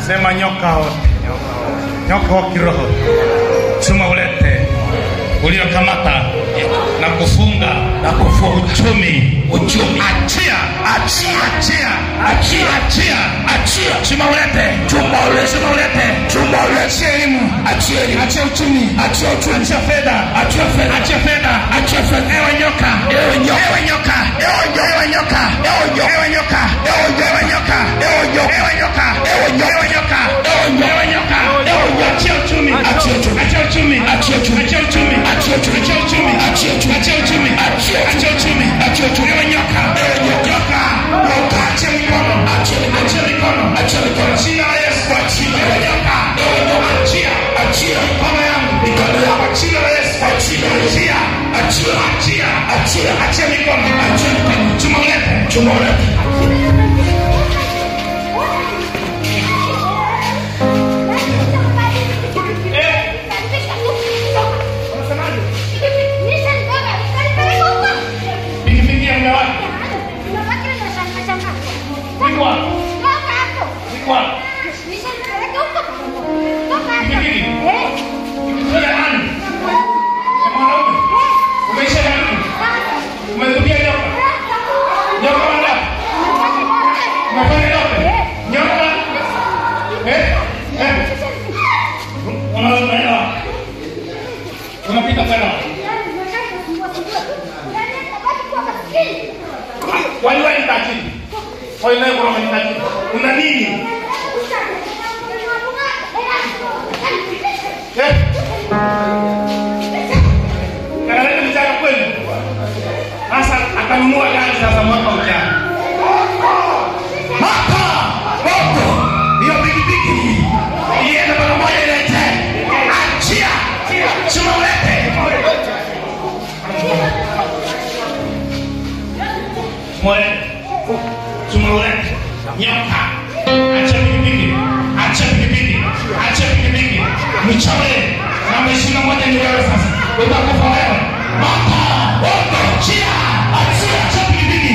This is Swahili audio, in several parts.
Sema nyoka wote. Nyoka wa kiroho. Chuma ulete. Uliokamata na kufunga uchumi. Achia. Chuma ulete. Achia elimu. Achia uchumi. Achia fedha. Ewe nyoka. Una nini? Karena bicara kweli. Sasa akanunua gari sasa mwaka ujao. Hapa hapo. Hiyo pikipiki. Iende bana moja ilete. Achia. Chuma ulete. Chuma ulete. Nyoka. Acha pikipiki. Mchawe. Na mheshimiwa moja ni wewe sasa. Utakufa wewe. Chia. Acha pikipiki.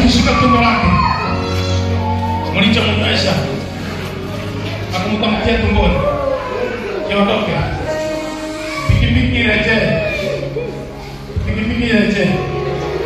Mshika tumbo lake. Mlichomwonyesha. Akamtamkia tumboni. Kiondoke. Pikipiki rejea.